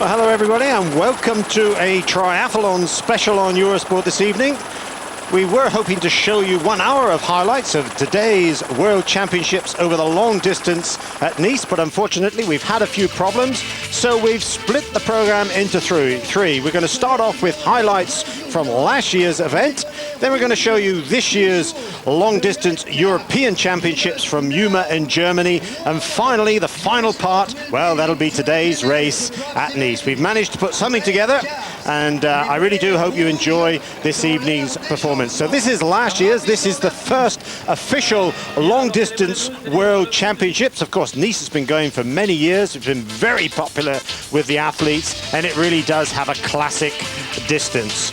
Well, hello everybody and welcome to a triathlon special on Eurosport this evening. We were hoping to show you 1 hour of highlights of today's World Championships over the long distance at Nice, but unfortunately we've had a few problems, so we've split the program into three. We're going to start off with highlights from last year's event, then we're going to show you this year's long distance European Championships from Yuma in Germany, and finally the final part, well, that'll be today's race at Nice. We've managed to put something together, and I really do hope you enjoy this evening's performance. So this is last year's, this is the first official long distance World Championships. Of course, Nice has been going for many years. It's been very popular with the athletes, and it really does have a classic distance.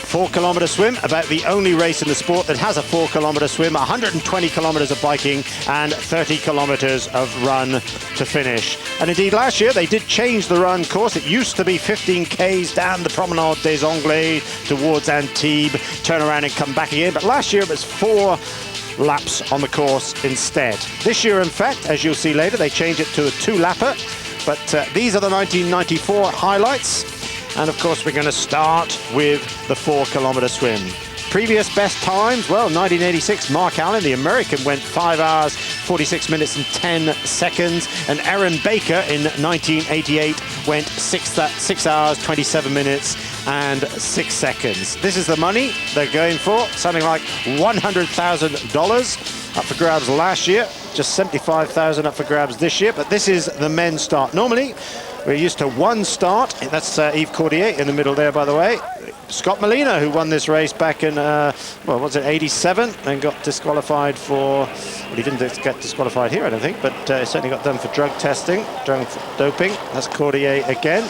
4-kilometer swim, about the only race in the sport that has a 4-kilometer swim, 120 kilometers of biking and 30 kilometers of run to finish. And indeed last year they did change the run course. It used to be 15 Ks down the Promenade des Anglais towards Antibes, turn around and come back again, but last year it was 4 laps on the course instead. This year, in fact, as you'll see later, they changed it to a 2-lapper, but these are the 1994 highlights. And of course, we're going to start with the 4-kilometer swim. Previous best times, well, 1986, Mark Allen, the American, went 5 hours, 46 minutes and 10 seconds. And Aaron Baker in 1988 went 6 hours, 27 minutes and 6 seconds. This is the money they're going for, something like $100,000 up for grabs last year, just $75,000 up for grabs this year. But this is the men's start. Normally, we're used to one start. That's Yves Cordier in the middle there, by the way. Scott Molina, who won this race back in, well, was it 87, and got disqualified for, well, he didn't get disqualified here, I don't think, but he certainly got done for drug testing, drug doping. That's Cordier again.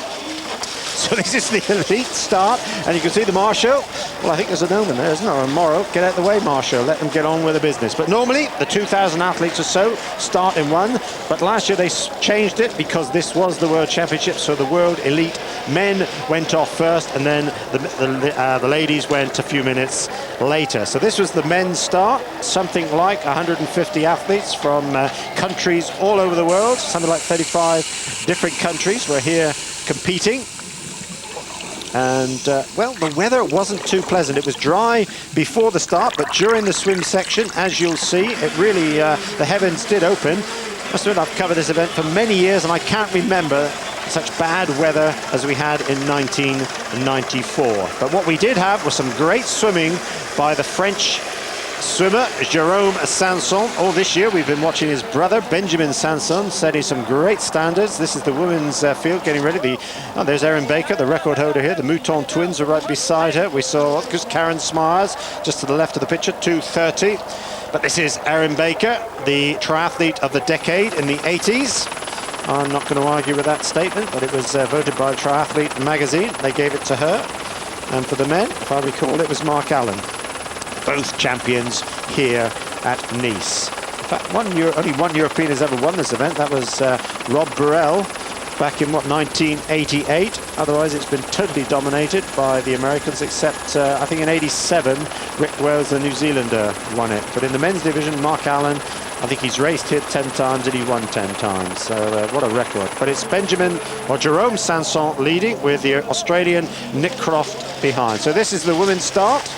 So this is the elite start, and you can see the Marshal. Well, I think there's an omen there, isn't there? Or Morrow. Get out of the way, Marshal. Let them get on with the business. But normally, the 2,000 athletes or so start in one. But last year, they changed it because this was the World Championship. So the World Elite men went off first, and then the ladies went a few minutes later. So this was the men's start. Something like 150 athletes from countries all over the world. Something like 35 different countries were here competing. And, well, the weather wasn't too pleasant. It was dry before the start, but during the swim section, as you'll see, it really, the heavens did open. Must admit, I've covered this event for many years, and I can't remember such bad weather as we had in 1994. But what we did have was some great swimming by the French swimmer Jérôme Sanson. All this year we've been watching his brother Benjamin Sanson setting some great standards. This is the women's field getting ready. There's Erin Baker, the record holder here. The Mouton twins are right beside her. We saw Karen Smyers just to the left of the picture, 2:30. But this is Erin Baker, the triathlete of the decade in the 80s. I'm not going to argue with that statement, but it was voted by Triathlete magazine. They gave it to her. And for the men, if I recall, it was Mark Allen. Both champions here at Nice. In fact, only one European has ever won this event. That was Rob Burrell back in, 1988. Otherwise, it's been totally dominated by the Americans, except, I think in 87, Rick Wells, the New Zealander, won it. But in the men's division, Mark Allen, I think he's raced here 10 times and he won 10 times. So what a record. But it's Jérôme Sanson leading with the Australian Nick Croft behind. So this is the women's start.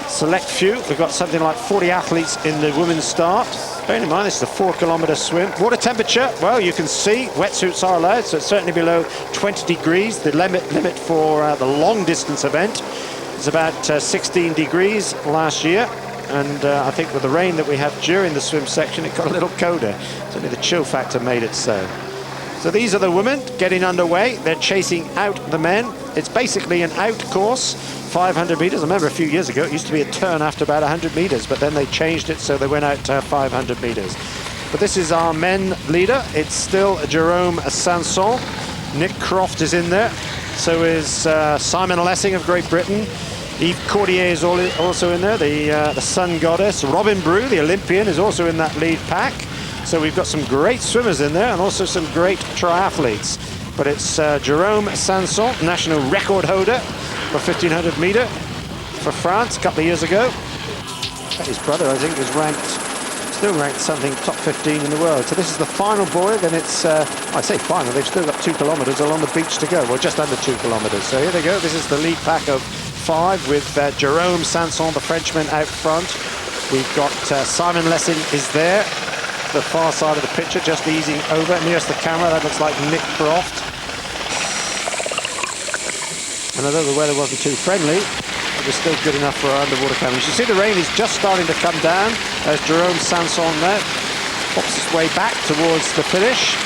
Select few. We've got something like 40 athletes in the women's start. Bearing in mind, this is a 4-kilometer swim. Water temperature, well, you can see wetsuits are allowed, so it's certainly below 20 degrees. The limit for the long distance event is about 16 degrees last year. and I think with the rain that we had during the swim section, it got a little colder. Certainly the chill factor made it so. So these are the women getting underway. They're chasing out the men. It's basically an out course, 500 meters. I remember a few years ago, it used to be a turn after about 100 meters, but then they changed it, so they went out to 500 meters. But this is our men leader. It's still Jerome Sanson. Nick Croft is in there. So is Simon Lessing of Great Britain. Yves Cordier is also in there, the sun goddess. Robin Brew, the Olympian, is also in that lead pack. So we've got some great swimmers in there and also some great triathletes. But it's Jerome Sanson, national record holder for 1500 meter for France a couple of years ago. His brother, I think, was still ranked something top 15 in the world. So this is the final boy. Then it's, I say final, they've still got 2 kilometers along the beach to go. Well, just under 2 kilometers. So here they go. This is the lead pack of 5 with Jerome Sanson, the Frenchman, out front. We've got Simon Lessing is there. The far side of the picture, just easing over. Nearest the camera, that looks like Nick Croft. And although the weather wasn't too friendly, it was still good enough for our underwater cameras. You see the rain is just starting to come down as Jerome Sanson there pops his way back towards the finish.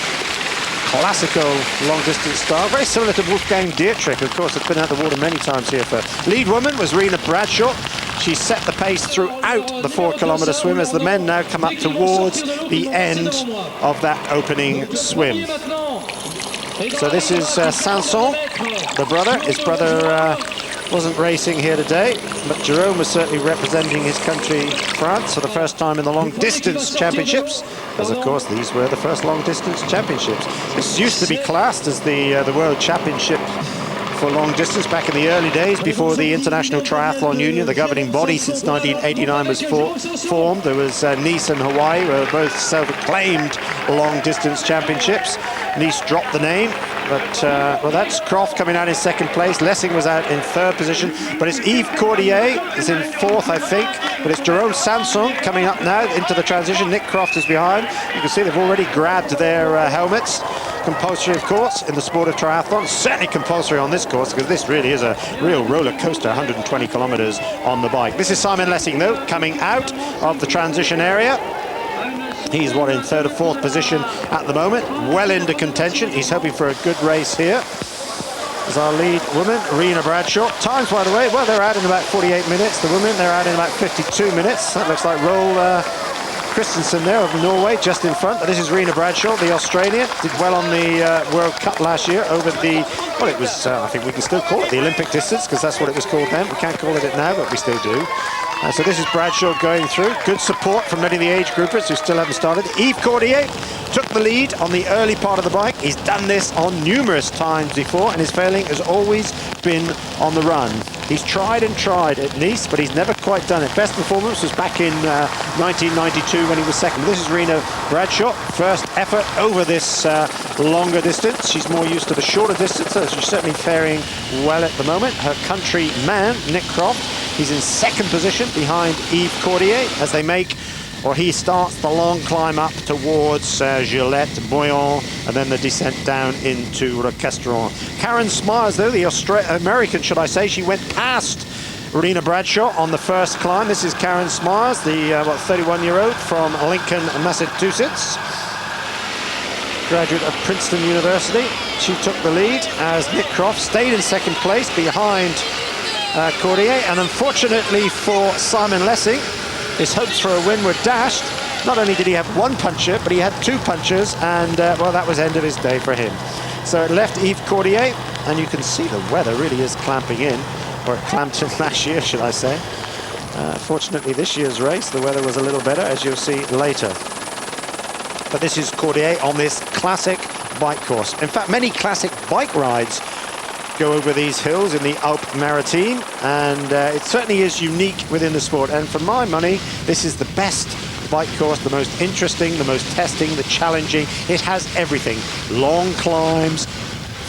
Classical long-distance style, very similar to Wolfgang Dietrich, of course, has been out the water many times here. For lead woman was Rena Bradshaw. She set the pace throughout the 4-kilometer swim as the men now come up towards the end of that opening swim. So this is Sanson, the brother. His brother wasn't racing here today, but Jerome was certainly representing his country, France, for the first time in the long-distance championships, because, of course, these were the first long-distance championships. This used to be classed as the World Championship for long distance back in the early days before the International Triathlon Union, the governing body since 1989, was formed. There was Nice and Hawaii, were both self-acclaimed long distance championships. Nice dropped the name, but well, that's Croft coming out in 2nd place. Lessing was out in 3rd position, but it's Yves Cordier is in 4th, I think. But it's Jerome Sanson coming up now into the transition. Nick Croft is behind. You can see they've already grabbed their helmets. Compulsory, of course, in the sport of triathlon. Certainly compulsory on this course, because this really is a real roller coaster, 120 kilometers on the bike. This is Simon Lessing, though, coming out of the transition area. He's, what, in 3rd or 4th position at the moment, well into contention. He's hoping for a good race here. As our lead woman, Rena Bradshaw. Times, by the way, well, they're out in about 48 minutes. The women, they're out in about 52 minutes. That looks like Roll Christensen there of Norway, just in front. But this is Rena Bradshaw, the Australian. Did well on the World Cup last year over the, well, it was, I think we can still call it the Olympic distance, because that's what it was called then. We can't call it now, but we still do. So this is Bradshaw going through. Good support from many of the age groupers who still haven't started. Yves Cordier took the lead on the early part of the bike. He's done this on numerous times before, and his failing has always been on the run. He's tried and tried at Nice, but he's never quite done it. Best performance was back in 1992 when he was 2nd. This is Rena Bradshaw, first effort over this longer distance. She's more used to the shorter distance, so she's certainly faring well at the moment. Her countryman, Nick Croft, he's in 2nd position behind Yves Cordier as they make, or he starts the long climb up towards Gillette, Boyon, and then the descent down into Castron. Karen Smyers, though, the American, should I say, she went past Rena Bradshaw on the first climb. This is Karen Smyers, the 31-year-old from Lincoln, Massachusetts, graduate of Princeton University. She took the lead as Nick Croft stayed in 2nd place behind Cordier, and unfortunately for Simon Lessing, his hopes for a win were dashed. Not only did he have 1 puncher, but he had 2 punchers, and well, that was end of his day for him. So it left Yves Cordier, and you can see the weather really is clamping in, or it clamped in last year, should I say. Fortunately, this year's race, the weather was a little better, as you'll see later. But this is Cordier on this classic bike course. In fact, many classic bike rides go over these hills in the Alpes Maritimes, and it certainly is unique within the sport. And for my money, this is the best bike course, the most interesting, the most testing, the challenging. It has everything. Long climbs,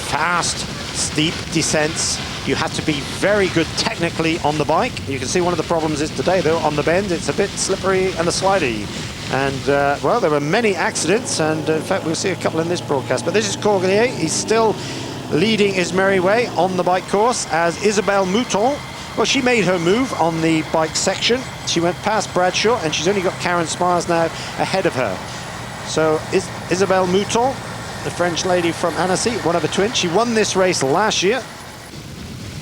fast, steep descents. You have to be very good technically on the bike. You can see one of the problems is today, though, on the bend, it's a bit slippery and a slidey. And, well, there were many accidents, and in fact, we'll see a couple in this broadcast. But this is Cordier. He's still leading his merry way on the bike course as Isabelle Mouton Well, she made her move on the bike section. She went past Bradshaw, and she's only got Karen Smars now ahead of her. So Isabelle Mouton, the French lady from Annecy, one of the twins. She won this race last year.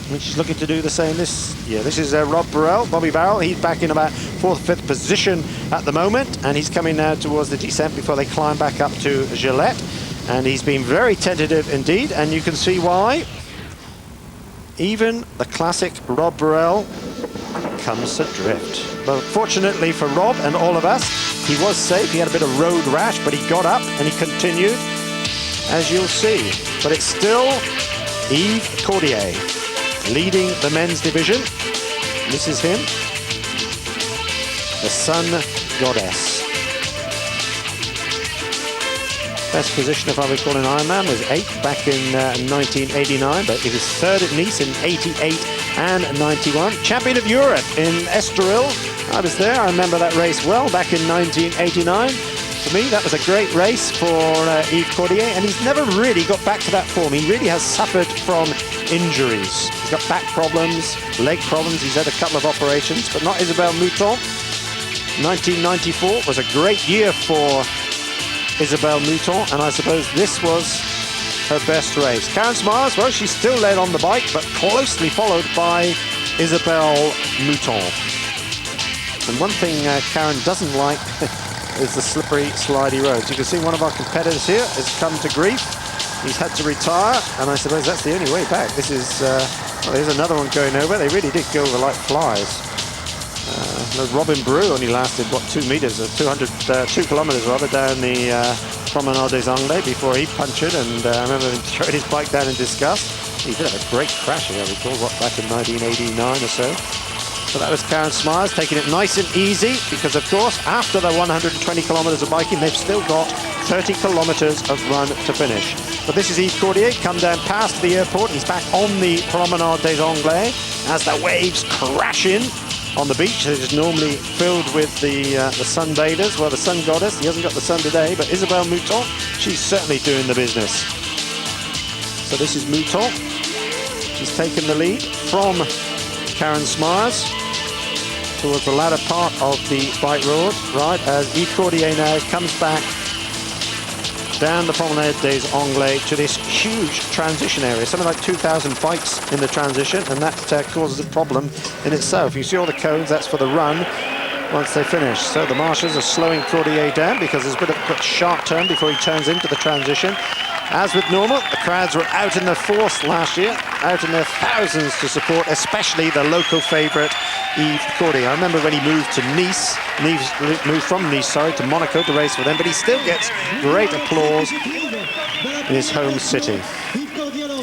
And she's looking to do the same this year. This is Bobby Barrel. He's back in about 4th, 5th position at the moment, and he's coming now towards the descent before they climb back up to Gillette. And he's been very tentative indeed, and you can see why. Even the classic Rob Burrell comes adrift. But fortunately for Rob and all of us, he was safe. He had a bit of road rash, but he got up and he continued, as you'll see. But it's still Yves Cordier leading the men's division. This is him, the Sun Goddess. Best position, if I recall, in Ironman was 8th back in 1989, but it was 3rd at Nice in 88 and 91. Champion of Europe in Estoril. I was there. I remember that race well back in 1989. For me, that was a great race for Yves Cordier, and he's never really got back to that form. He really has suffered from injuries. He's got back problems, leg problems. He's had a couple of operations, but not Isabelle Mouton. 1994 was a great year for Isabelle Mouton, and I suppose this was her best race. Karen Smars, well, she still led on the bike, but closely followed by Isabelle Mouton. And one thing Karen doesn't like is the slippery, slidey roads. You can see one of our competitors here has come to grief. He's had to retire, and I suppose that's the only way back. This is, well, there's another one going over. They really did go over like flies. Robin Brew only lasted, what, 2 meters, or 2 kilometers rather, down the Promenade des Anglais before he punctured, and I remember him throwing his bike down in disgust. He did have a great crash, I recall, what, back in 1989 or so. So that was Karen Smars taking it nice and easy, because of course, after the 120 kilometers of biking, they've still got 30 kilometers of run to finish. But this is Yves Cordier, come down past the airport. He's back on the Promenade des Anglais as the waves crash in on the beach. It is normally filled with the sunbathers. Well, the Sun Goddess, he hasn't got the sun today, but Isabelle Mouton, she's certainly doing the business. So this is Mouton. She's taken the lead from Karen Smars towards the latter part of the bike road, right, as Yves Cordier now comes back down the Promenade des Anglais to this huge transition area, something like 2,000 bikes in the transition, and that causes a problem in itself. You see all the cones, that's for the run once they finish. So the marshals are slowing Cordier down because there's a bit of a sharp turn before he turns into the transition. As with normal, the crowds were out in their force last year, out in their thousands to support, especially the local favourite, Yves Cordier. I remember when he moved to Nice, moved from Nice, sorry, to Monaco to race for them, but he still gets great applause in his home city.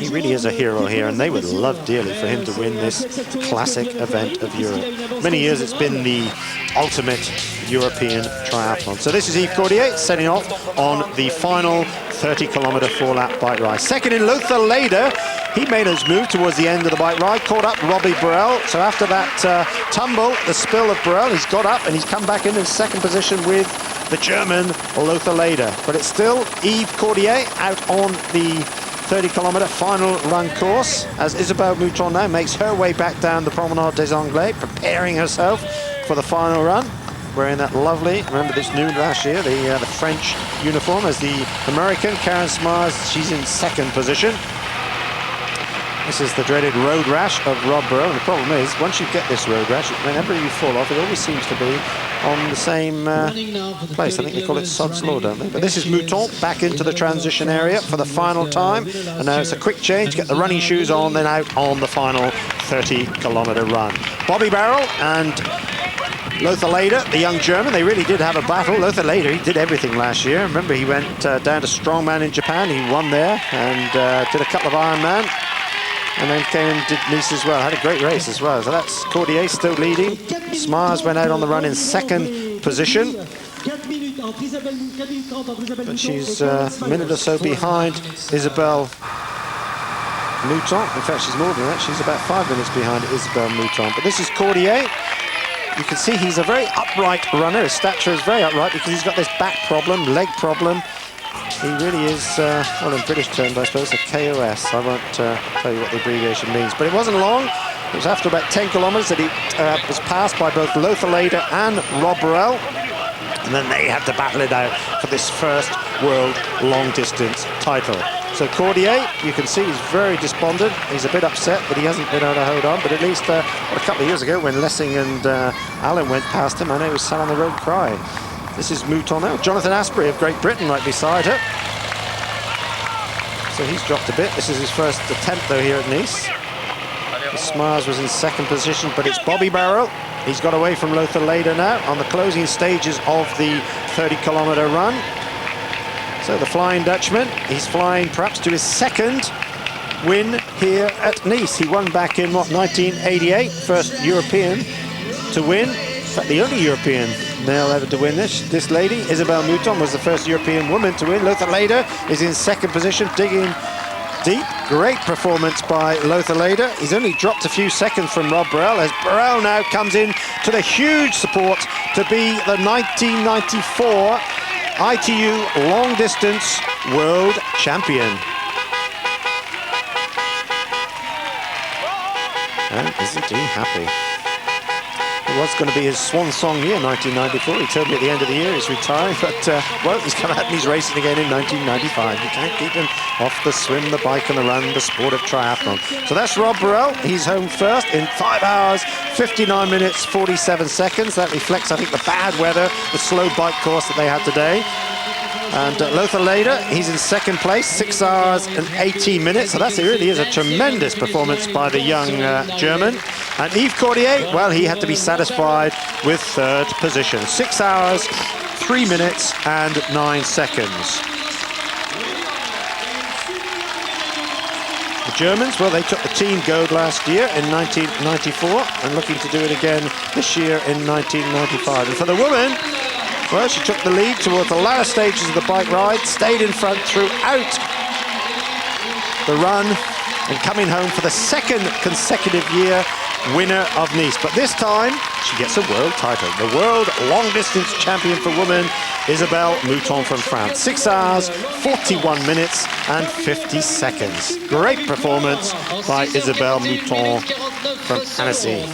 He really is a hero here, and they would love dearly for him to win this classic event of Europe. Many years it's been the ultimate European triathlon. So this is Yves Cordier setting off on the final 30-kilometer 4-lap bike ride. Second in Lothar Leder, he made his move towards the end of the bike ride, caught up Robbie Burrell. So after that tumble, the spill of Burrell, he's got up and he's come back in second position with the German Lothar Leder. But it's still Yves Cordier out on the 30-kilometer final run course, as Isabelle Mouton now makes her way back down the Promenade des Anglais, preparing herself for the final run, wearing that lovely, remember this new last year, the French uniform, as the American Karen Smars, she's in second position. This is the dreaded road rash of Rob Burrell, and the problem is, once you get this road rash, whenever you fall off, it always seems to be on the same place. I think they call it Sod's Law, don't they? But this is Mouton back into the transition area for the final time, and now it's a quick change, get the running shoes on, then out on the final 30-kilometer run. Bobby Barrel and Lothar Leder, the young German, they really did have a battle. Lothar Leder, he did everything last year. Remember, he went down to Strongman in Japan, he won there, and did a couple of Ironman. And then came and did Nice as well. Had a great race as well. So that's Cordier still leading. Smars went out on the run in second position. But she's a minute or so behind Isabelle Mouton. In fact, she's more than that. She's about 5 minutes behind Isabelle Mouton. But this is Cordier. You can see he's a very upright runner. His stature is very upright because he's got this back problem, leg problem. He really is, well, in British terms, I suppose, a KOS. I won't tell you what the abbreviation means. But it wasn't long It was after about 10 kilometers that he was passed by both Lothar Leder and Rob Burrell. And then they had to battle it out for this first world long distance title. So Cordier, you can see he's very despondent. He's a bit upset that he hasn't been able to hold on, but at least a couple of years ago when Lessing and Allen went past him, I know he was sat on the road crying. This is Mouton now. Jonathan Asprey of Great Britain right beside her. So he's dropped a bit. This is his first attempt though here at Nice. Smars was in second position, but it's Bobby Barrel. He's got away from Lothar Leder now on the closing stages of the 30-kilometer run. So the Flying Dutchman, he's flying perhaps to his second win here at Nice. He won back in, what, 1988, first European to win. In fact, the only European male ever to win this. This lady, Isabelle Mouton, was the first European woman to win. Lothar Leder is in second position, digging deep. Great performance by Lothar Leder. He's only dropped a few seconds from Rob Burrell as Burrell now comes in to the huge support to be the 1994 ITU long distance world champion. And isn't he happy? It was going to be his swan song year, 1994. He told me at the end of the year he's retiring, but well, he's come out and he's racing again in 1995. You can't keep him off the swim, the bike and the run, the sport of triathlon. So that's Rob Burrell. He's home first in 5 hours, 59 minutes, 47 seconds. That reflects, I think, the bad weather, the slow bike course that they had today. And Lothar Leder, he's in second place, 6 hours and 18 minutes. So that really is a tremendous performance by the young German. And Yves Cordier, well, he had to be satisfied with third position. 6 hours, 3 minutes and 9 seconds. The Germans, well, they took the team gold last year in 1994 and looking to do it again this year in 1995. And for the woman, well, she took the lead towards the latter stages of the bike ride, stayed in front throughout the run, and coming home for the second consecutive year winner of Nice. But this time, she gets a world title. The world long-distance champion for women, Isabelle Mouton from France. 6 hours, 41 minutes and 50 seconds. Great performance by Isabelle Mouton from Annecy.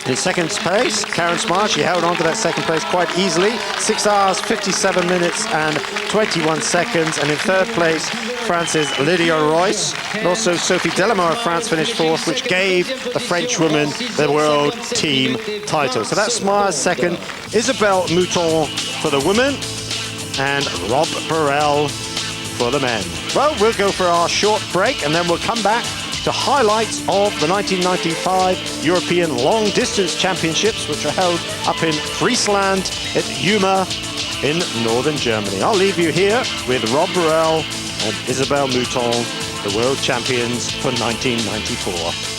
In second place, Karen Smart, she held on to that second place quite easily. 6 hours, 57 minutes and 21 seconds. And in third place, France's Lydia Royce. And also Sophie Delamar of France finished fourth, which gave the French woman the world team title. So that's Smart's second, Isabelle Mouton for the women, and Rob Burrell for the men. Well, we'll go for our short break and then we'll come back to highlights of the 1995 European Long Distance Championships, which are held up in Friesland at Juma in northern Germany. I'll leave you here with Rob Burrell and Isabelle Mouton, the world champions for 1994.